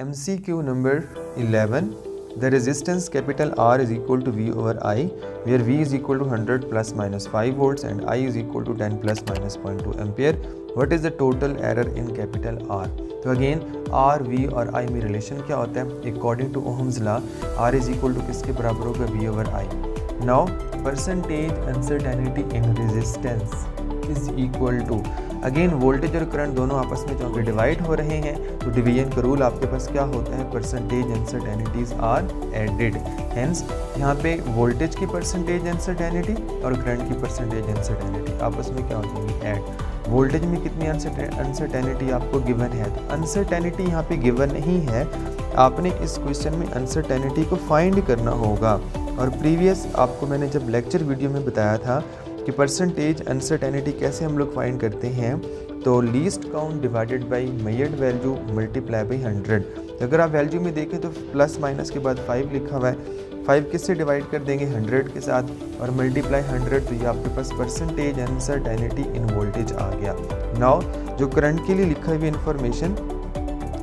MCQ number 11. The resistance capital R is equal to V over I, where V is equal to 100 plus minus 5 volts and I is equal to 10 plus minus 0.2 ampere. What is the total error in capital R? तो again R, V और I में relation क्या होता है? According to Ohm's law R is equal to किसके बराबर होगा? V over I. Now percentage uncertainty in resistance is equal to, again voltage और करंट दोनों आपस में जो डिवाइड हो रहे हैं तो डिवीजन का रूल आपके पास क्या होता है? Percentage uncertainties are added. Hence यहाँ पे वोल्टेज की परसेंटेज अनसर्टेनिटी और करंट की परसेंटेज अनसर्टेनिटी आपस में क्या हो जाएंगी? ऐड। वोल्टेज में कितनी अनसर्टेनिटी आपको गिवन है? तो अनसर्टेनिटी यहाँ पे गिवन नहीं है, आपने इस क्वेश्चन में अनसर्टेनिटी को फाइंड करना होगा। और प्रीवियस आपको मैंने जब लेक्चर वीडियो में बताया था कि परसेंटेज अनसर्टेनिटी कैसे हम लोग फाइंड करते हैं, तो least count divided by measured value multiply by 100। अगर आप वैल्यू में देखें तो प्लस माइनस के बाद 5 लिखा हुआ है, 5 किससे डिवाइड कर देंगे? 100 के साथ और मल्टीप्लाई 100, तो ये आपके पास परसेंटेज अनसर्टेनिटी इन वोल्टेज आ गया। नाउ जो करंट के लिए लिखा हुई इन्फॉर्मेशन,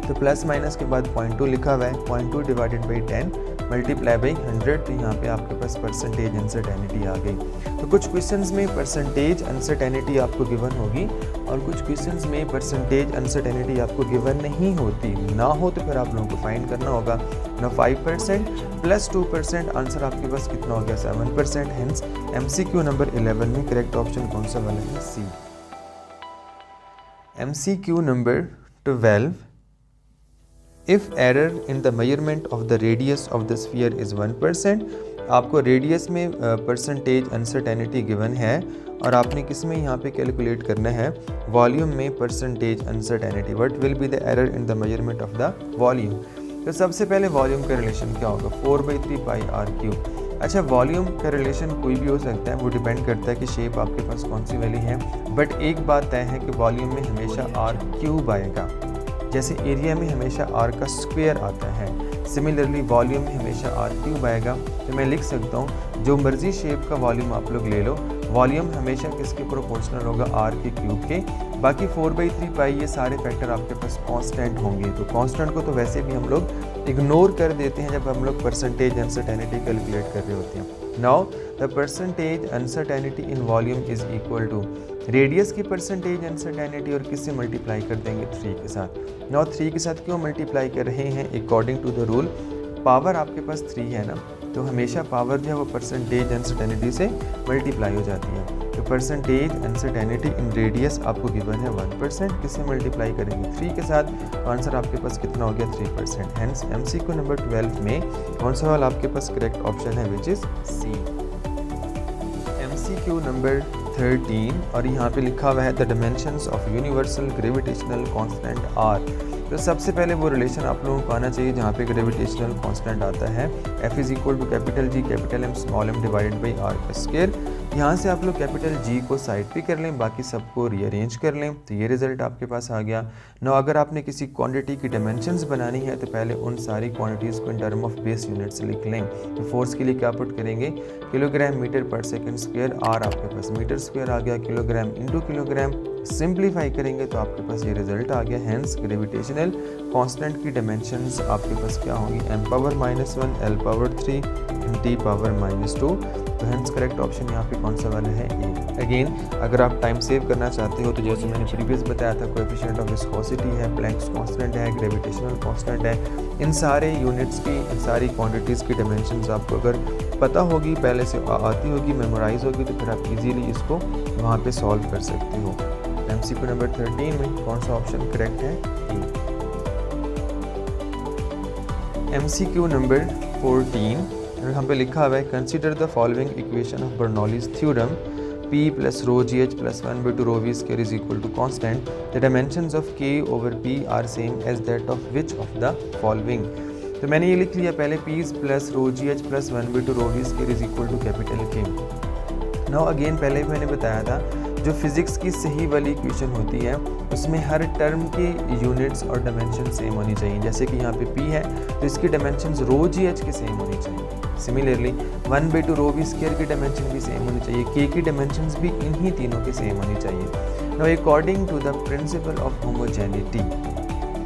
तो प्लस माइनस के बाद 0.2 लिखा हुआ है, 0.2 डिवाइडेड बाई 10 मल्टीप्लाई बाई 100, तो यहाँ पे आपके पास परसेंटेज अनसर्टेनिटी आ गई। तो कुछ क्वेश्चंस में परसेंटेज अनसर्टेनिटी आपको गिवन होगी और कुछ क्वेश्चंस में परसेंटेज अनसर्टेनिटी आपको गिवन नहीं होती। ना हो तो फिर आप लोगों को फाइंड करना होगा। ना 5% प्लस 2%, आंसर आपके पास कितना हो गया? 7%। हेंस MCQ नंबर 11 में करेक्ट ऑप्शन कौन सा वाला है? सी। MCQ number 12. If error in the measurement of the radius of the sphere is 1%, आपको रेडियस में परसेंटेज अनसर्टेनिटी गिवन है और आपने किस में यहाँ पे कैलकुलेट करना है? वॉल्यूम में percentage uncertainty. What will be the error in the measurement of the volume? तो सबसे पहले वॉल्यूम का रिलेशन क्या होगा? 4/3 पाई आर क्यूब। अच्छा, वॉल्यूम का रिलेशन कोई भी हो सकता है, वो डिपेंड करता है कि शेप आपके पास कौन सी वाली है, बट एक बात तय है कि वॉल्यूम में हमेशा आर क्यूब आएगा। जैसे एरिया में हमेशा आर का स्क्वायर आता है, सिमिलरली वॉल्यूम में हमेशा आर क्यूब आएगा। तो मैं लिख सकता हूँ जो मर्जी शेप का वॉल्यूम आप लोग ले लो, वॉल्यूम हमेशा किसके प्रोपोर्शनल होगा? आर के क्यूब के। बाकी 4/3 पाई ये सारे फैक्टर आपके पास कांस्टेंट होंगे। तो कांस्टेंट को तो वैसे भी हम लोग इग्नोर कर देते हैं जब हम लोग परसेंटेज अनसर्टेनिटी कैलकुलेट कर रहे होते हैं। Now the percentage uncertainty in volume is equal to radius की परसेंटेज अनसर्टेनिटी और किससे मल्टीप्लाई कर देंगे? 3 के साथ। नाउ 3 के साथ क्यों मल्टीप्लाई कर रहे हैं? According to the rule power आपके पास 3 है ना, तो हमेशा पावर जो है वो परसेंटेज अनसर्टेनिटी से मल्टीप्लाई हो जाती है। तो परसेंटेज अनसर्टेनिटी इन रेडियस आपको गिवन है 1%, किससे मल्टीप्लाई करेंगे? 3 के साथ। तो आंसर आपके पास कितना हो गया? 3%। हेंस MCQ नंबर 12 में कौन सा वाला आपके पास करेक्ट ऑप्शन है? Which is C. MCQ number 13 और यहाँ पे लिखा हुआ है the dimensions of universal gravitational constant are. तो सबसे पहले वो रिलेशन आप लोगों को आना चाहिए जहाँ पे ग्रेविटेशनल कांस्टेंट आता है F is equal to capital G capital M small m divided by R का स्क्वायर। यहाँ से आप लोग कैपिटल G को साइड पे कर लें, बाकी सबको रीअरेंज कर लें, तो ये रिजल्ट आपके पास आ गया। ना अगर आपने किसी क्वांटिटी की डायमेंशंस बनानी है तो पहले उन सारी क्वांटिटीज़ को in term of base units लिख लें। तो फोर्स के लिए क्या पुट करेंगे? किलोग्राम मीटर पर सेकेंड स्क्वायर, आर आपके पास मीटर स्क्वायर आ गया, किलोग्राम इंटू किलोग्राम। सिंप्लीफाई करेंगे तो आपके पास ये रिजल्ट आ गया। हेंस ग्रेविटेशनल कांस्टेंट की डायमेंशंस आपके पास क्या होंगी? m power -1, l power 3, t power -2। तो हेंस करेक्ट ऑप्शन यहाँ पे कौन सा वाला है? ए। अगेन अगर आप टाइम सेव करना चाहते हो तो जैसे मैंने प्रीवियस बताया था, कोएफिशिएंट ऑफ विस्कोसिटी है, प्लैंक्स कांस्टेंट है, ग्रेविटेशनल कांस्टेंट है, इन सारे यूनिट्स की, इन सारी क्वांटिटीज़ की डायमेंशंस आपको अगर पता होगी, पहले से आती होगी, मेमोराइज होगी, तो फिर आप इजीली इसको वहाँ पे सॉल्व कर सकते हो। MCQ नंबर 13 में कौन सा ऑप्शन करेक्ट है? ए। MCQ नंबर 14 यहाँ पे लिखा हुआ है consider the following equation of Bernoulli's theorem P plus rho GH plus 1/2 rho V square is equal to constant. The dimensions of K over P are same as that of which of the following? तो मैंने ये लिख लिया पहले P plus rho GH plus 1/2 rho V square is equal to capital K। Now again पहले भी मैंने बताया था जो फिजिक्स की सही वाली इक्वेशन होती है उसमें हर टर्म के यूनिट्स और डायमेंशन सेम होनी चाहिए। जैसे कि यहाँ पे P है तो इसकी डायमेंशंस रो GH की सेम होनी चाहिए। सिमिलरली 1/2 रो V स्क्वायर की डायमेंशन भी सेम होनी चाहिए, K की डायमेंशंस भी इन्हीं तीनों की सेम होनी चाहिए। Now according to the principle of homogeneity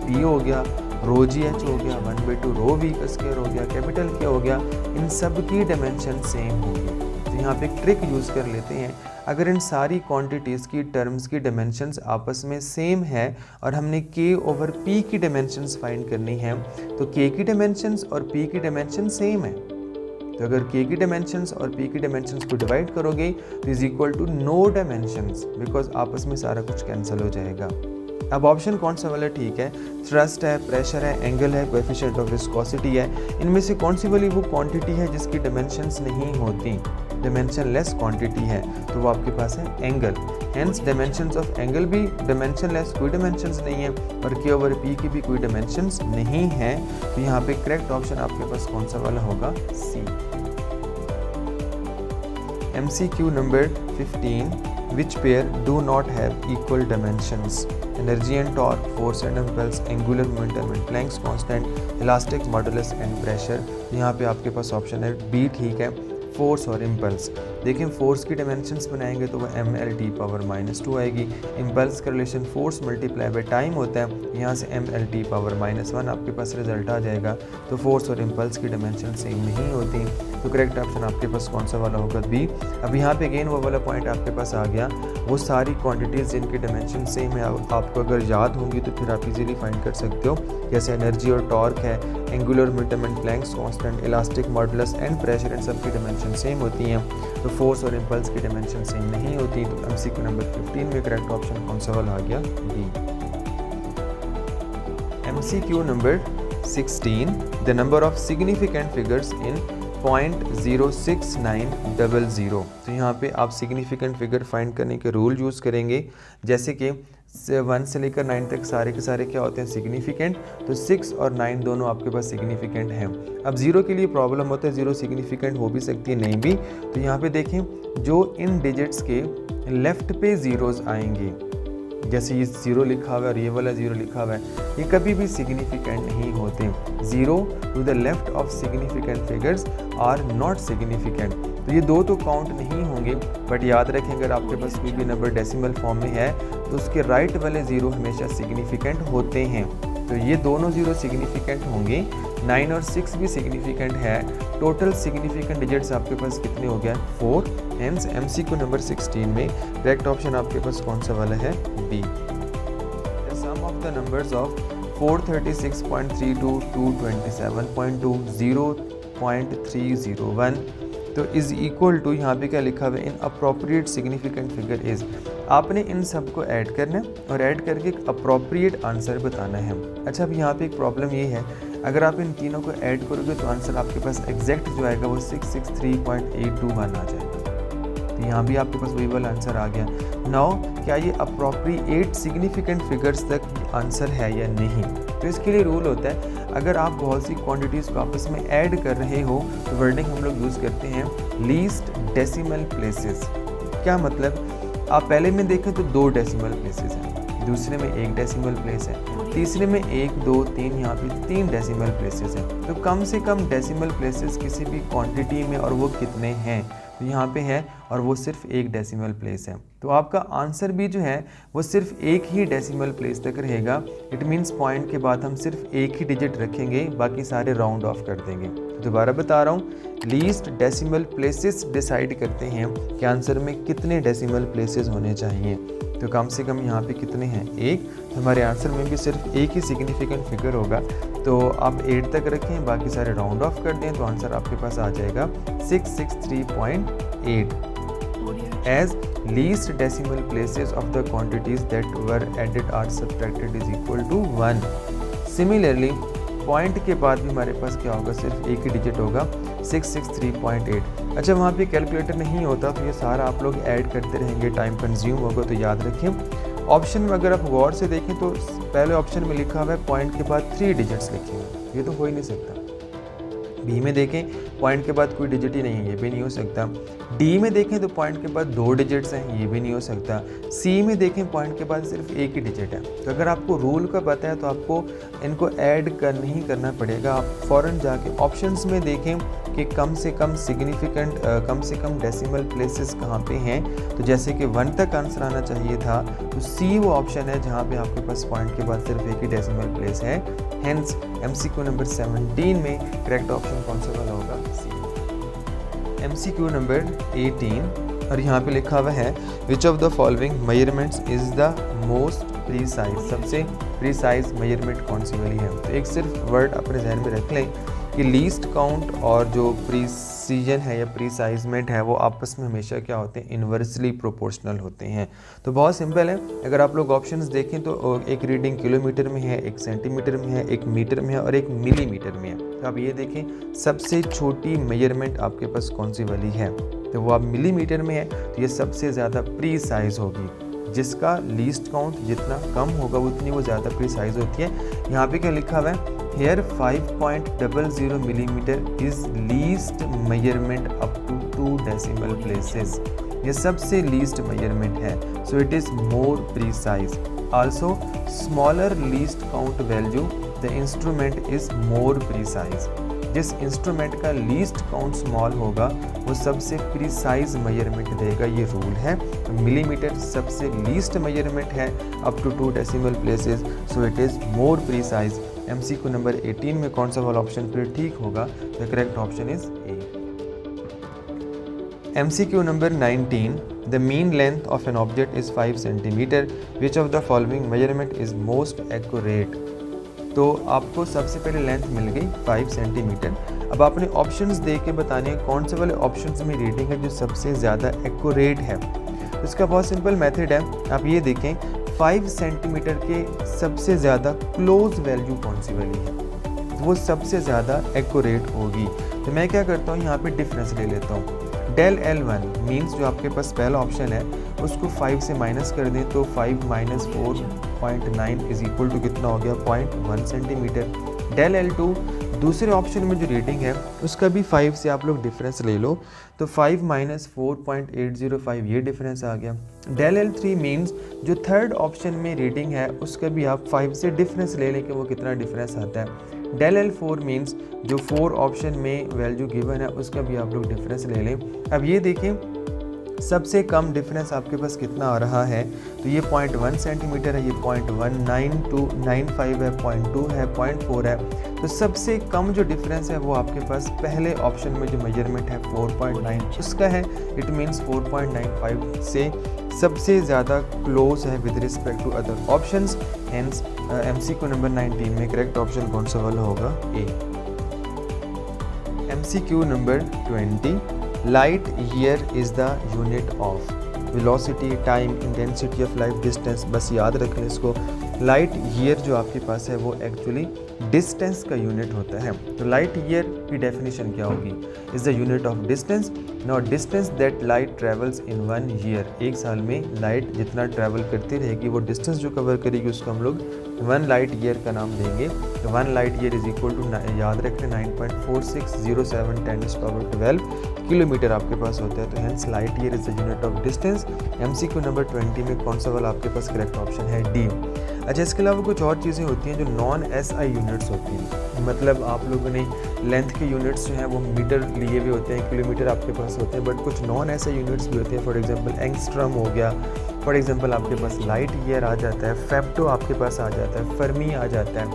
P हो गया, रो जी एच हो गया, 1/2 रो वी का स्क्वायर हो गया, कैपिटल के हो गया, इन सब की डायमेंशन सेम होंगी। तो यहाँ पे एक ट्रिक यूज़ कर लेते हैं। अगर इन सारी क्वांटिटीज़ की टर्म्स की डायमेंशंस आपस में सेम है और हमने k ओवर p की डायमेंशंस फाइंड करनी है, तो k की डायमेंशंस और p की डायमेंशन सेम है। तो अगर k की डायमेंशंस और p की डायमेंशंस को डिवाइड करोगे तो is equal to no dimensions, because आपस में सारा कुछ कैंसिल हो जाएगा। अब ऑप्शन कौन सा वाला ठीक है? थ्रस्ट है, प्रेशर है, एंगल है, कोएफिशिएंट ऑफ विस्कोसिटी है। इनमें से कौन सी वाली वो क्वांटिटी है जिसकी डायमेंशंस नहीं होती, डायमेंशन लेस क्वांटिटी है? तो वो आपके पास है angle. Hence dimensions of angle भी डायमेंशन लेस, कोई डायमेंशंस नहीं है, और k ओवर p की भी कोई डायमेंशंस नहीं है। तो यहाँ पे करेक्ट ऑप्शन आपके पास कौन सा वाला होगा? सी। MCQ number 15, which pair do not have equal dimensions? Energy and torque, force and impulse, angular momentum and Planck's constant, elastic modulus and pressure। यहाँ पे आपके पास ऑप्शन है बी ठीक है, फोर्स और इम्पल्स। देखिए फोर्स की डायमेंशंस बनाएंगे तो वो mL/-2 आएगी। इम्पल्स का relation force multiply by time होता है, यहाँ से mL/-1 आपके पास रिजल्ट आ जाएगा। तो फोर्स और इम्पल्स की डायमेंशन सेम नहीं होती। तो करेक्ट ऑप्शन आपके पास कौन सा वाला होगा? बी। अब यहाँ पे अगेन वो वाला पॉइंट आपके पास आ गया, वो सारी क्वांटिटीज़ जिनकी डायमेंशन सेम है आपको अगर याद होंगी तो फिर आप इजीली फाइंड कर सकते हो। जैसे एनर्जी और टॉर्क है, angular momentum and Planck's constant, elastic modulus and pressure, इन सब की डायमेंशन सेम होती हैं। तो फोर्स और इम्पल्स की डायमेंशन सेम नहीं होती। तो MCQ नंबर 15 में करेक्ट ऑप्शन कौन सा वाला आ गया? D. MCQ number 16, the number of significant figures in 0.06900। तो यहाँ पे आप सिग्निफिकेंट फिगर फाइंड करने के रूल यूज़ करेंगे। जैसे कि 1 से लेकर 9 तक सारे के सारे क्या होते हैं? सिग्निफिकेंट। तो 6 और 9 दोनों आपके पास सिग्निफिकेंट हैं। अब 0 के लिए प्रॉब्लम होता है, 0 सिग्निफिकेंट हो भी सकती है, नहीं भी। तो यहाँ पे देखें जो इन डिजिट्स के लेफ्ट पे ज़ीरोज़ आएंगे, जैसे ये 0 लिखा हुआ है और ये वाला 0 लिखा हुआ है, ये कभी भी सिग्निफिकेंट नहीं होते। 0 to the left of significant figures are not significant. तो ये दो तो काउंट नहीं होंगे, बट याद रखें अगर आपके पास कोई भी नंबर डेसिमल फॉर्म में है तो उसके राइट वाले 0 हमेशा सिग्निफिकेंट होते हैं। तो ये दोनों 0 सिग्निफिकेंट होंगे, 9 और 6 भी सिग्निफिकेंट है। टोटल सिग्निफिकेंट डिजिट्स आपके पास कितने हो गए? 4। हेंस MCQ नंबर 16 में करेक्ट ऑप्शन आपके पास कौन सा वाला है? B. The sum of the numbers of 436.32 to 27.20.301 तो इज़ इक्वल टू, यहाँ पे क्या लिखा हुआ है? In appropriate significant figure is. आपने इन सब को ऐड करना है और ऐड करके एक अप्रोप्रिएट आंसर बताना है। अच्छा, अब यहाँ पे एक प्रॉब्लम ये है, अगर आप इन तीनों को ऐड करोगे तो आंसर आपके पास एग्जैक्ट जो आएगा वो 663.821 आ जाएगा। तो यहाँ भी आपके पास वही वाला आंसर आ गया। नाउ क्या ये अप्रोप्रिएट सिग्निफिकेंट फिगर्स तक आंसर है या नहीं? तो इसके लिए रूल होता है, अगर आप बहुत सी क्वांटिटीज़ को आपस में ऐड कर रहे हो तो वर्डिंग हम लोग यूज़ करते हैं लीस्ट डेसिमल प्लेसेस। क्या मतलब? आप पहले में देखें तो 2 डेसिमल प्लेसेस हैं, दूसरे में 1 डेसिमल प्लेस है, तीसरे में 1, 2, 3, यहाँ पे 3 डेसिमल प्लेसेस हैं। तो कम से कम डेसिमल प्लेसेस किसी भी क्वांटिटी में, और वो कितने हैं? तो यहाँ पे है और वो सिर्फ 1 डेसिमल प्लेस है। तो आपका आंसर भी जो है वो सिर्फ 1 ही डेसिमल प्लेस तक रहेगा। इट मीन्स पॉइंट के बाद हम सिर्फ 1 ही डिजिट रखेंगे, बाकी सारे राउंड ऑफ कर देंगे। दोबारा बता रहा हूँ, लीस्ट डेसिमल प्लेसेस डिसाइड करते हैं कि आंसर में कितने डेसिमल प्लेसेस होने चाहिए। तो कम से कम यहाँ पे कितने हैं? 1। तो हमारे आंसर में भी सिर्फ 1 ही सिग्निफिकेंट फिगर होगा। तो आप 8 तक रखें, बाकी सारे राउंड ऑफ कर दें, तो आंसर आपके पास आ जाएगा 663.8। As least decimal places of the quantities that were added or subtracted is equal to 1. Similarly, point के बाद भी हमारे पास क्या होगा? सिर्फ 1 ही डिजिट होगा, 663.8। अच्छा, वहाँ पे कैलकुलेटर नहीं होता तो ये सारा आप लोग ऐड करते रहेंगे, टाइम कंज्यूम होगा। तो याद रखें, ऑप्शन में अगर आप गौर से देखें तो पहले ऑप्शन में लिखा हुआ है पॉइंट के बाद 3 डिजिट्स लिखे हुए, ये तो हो ही नहीं सकता। बी में देखें पॉइंट के बाद कोई डिजिट ही नहीं है, ये भी नहीं हो सकता। डी में देखें तो पॉइंट के बाद 2 डिजिट्स हैं, ये भी नहीं हो सकता। सी में देखें पॉइंट के बाद सिर्फ 1 ही डिजिट है। तो अगर आपको रूल का पता है तो आपको इनको ऐड नहीं करना पड़ेगा। आप फ़ौरन जाके ऑप्शंस में देखें कि कम से कम सिग्निफिकेंट कम से कम डेसिमल प्लेसेस कहाँ पे हैं। तो जैसे कि 1 तक आंसर आना चाहिए था, तो सी वो ऑप्शन है जहाँ पे आपके पास पॉइंट के बाद सिर्फ 1 ही डेसिमल प्लेस है। हेंस MCQ नंबर 17 में करेक्ट ऑप्शन कौन सा वाला होगा? सी। MCQ नंबर 18 और यहाँ पे लिखा हुआ है विच of the following measurements is the most precise, सबसे प्रीसाइज मेजरमेंट कौन सी वाली है? तो एक सिर्फ वर्ड अपने जहन में रख लें कि लीस्ट काउंट और जो प्रीसीजन है या प्रीसाइजमेंट है वो आपस में हमेशा क्या होते हैं? इन्वर्सली प्रोपोर्शनल होते हैं। तो बहुत सिंपल है, अगर आप लोग ऑप्शंस देखें तो एक रीडिंग किलोमीटर में है, एक सेंटीमीटर में है, एक मीटर में है और एक मिलीमीटर में है। तो आप ये देखें सबसे छोटी मेजरमेंट आपके पास कौन सी वाली है? तो वो आप मिलीमीटर में है, तो ये सबसे ज़्यादा प्रीसाइज होगी। जिसका लीस्ट काउंट जितना कम होगा उतनी वो ज़्यादा प्रीसाइज होती है। यहाँ पे क्या लिखा हुआ है? Here 5.00 millimeter is least measurement up to 2 decimal places. ये सबसे least measurement है, so it is more precise. Also, smaller least count value, the instrument is more precise. जिस इंस्ट्रूमेंट का लीस्ट काउंट स्मॉल होगा वो सबसे प्रीसाइज मेजरमेंट देगा, ये रूल है। मिलीमीटर सबसे लीस्ट मेजरमेंट है up to 2 decimal places, so it is more precise. MCQ number 18 में कौन सा वाला ऑप्शन फिर ठीक होगा? The correct option is A. MCQ number 19 the mean length of an object is 5 centimetre, which of the following measurement is most accurate. तो आपको सबसे पहले लेंथ मिल गई 5 सेंटीमीटर। अब आपने ऑप्शंस दे के बताने कौन से वाले ऑप्शंस में रीडिंग है जो सबसे ज़्यादा एक्यूरेट है। तो इसका बहुत सिंपल मेथड है, आप ये देखें 5 सेंटीमीटर के सबसे ज़्यादा क्लोज वैल्यू कौन सी वाली है, तो वो सबसे ज़्यादा एक्यूरेट होगी। तो मैं क्या करता हूँ, यहाँ पे डिफरेंस ले लेता हूँ। del L1 मीन्स जो आपके पास पहला ऑप्शन है उसको 5 से माइनस कर दें तो 5 माइनस 4.9 इज इक्वल टू कितना हो गया? 0.1 सेंटीमीटर। del L2 दूसरे ऑप्शन में जो रीडिंग है उसका भी 5 से आप लोग डिफरेंस ले लो तो 5 माइनस 4.805 ये डिफरेंस आ गया। del L3 मीन्स जो थर्ड ऑप्शन में रीडिंग है उसका भी आप 5 से डिफरेंस ले लें कि वो कितना डिफरेंस आता है। del L4 मीन्स जो 4 ऑप्शन में वैल्यू गिवन है उसका भी आप लोग डिफरेंस ले लें। अब ये देखें सबसे कम डिफरेंस आपके पास कितना आ रहा है, तो ये 0.1 सेंटीमीटर है, ये 0.19295 है, 0.2 है, 0.4 है। तो सबसे कम जो डिफरेंस है वो आपके पास पहले ऑप्शन में जो मेजरमेंट है 4.9 उसका है। इट मीन्स 4.95 से सबसे ज़्यादा क्लोज है with respect to other options. Hence MCQ number 19 में करेक्ट ऑप्शन कौन सा वाला होगा? A. MCQ number 20 light year is the unit of velocity, time, intensity of light, distance. बस याद रख लें इसको, लाइट ईयर जो आपके पास है वो एक्चुअली डिस्टेंस का यूनिट होता है। तो लाइट ईयर की डेफिनेशन क्या होगी? Is the unit of distance. Now distance that light travels in 1 year, एक साल में लाइट जितना ट्रैवल करती रहेगी वो डिस्टेंस जो कवर करेगी उसको हम लोग 1 लाइट ईयर का नाम देंगे। तो 1 light year is equal to, याद रखें 9.4607 10⁻12 किलोमीटर आपके पास होता है। तो hence light year is the unit of distance. MCQ number 20 में कौन सा वाला आपके पास करेक्ट ऑप्शन है? डी। अच्छा, इसके अलावा कुछ और चीज़ें होती हैं जो नॉन SI यूनिट्स होती हैं, मतलब आप लोगों ने लेंथ के यूनिट्स जो हैं वो मीटर लिए हुए होते हैं, किलोमीटर आपके पास होते हैं, बट कुछ नॉन SI यूनिट्स भी होते हैं। फॉर एग्जांपल एंगस्ट्रम हो गया, फॉर एग्जांपल आपके पास लाइट ईयर आ जाता है, फेप्टो आपके पास आ जाता है, फर्मी आ जाता है,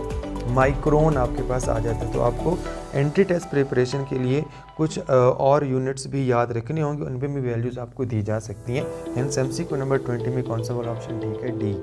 माइक्रोन आपके पास आ जाता है। तो आपको एंट्री टेस्ट प्रिपरेशन के लिए कुछ और यूनिट्स भी याद रखने होंगे, उन पर भी वैल्यूज़ आपको दी जा सकती हैं। हेंस MCQ नंबर 20 में कौन सा वाला ऑप्शन ठीक है? डी।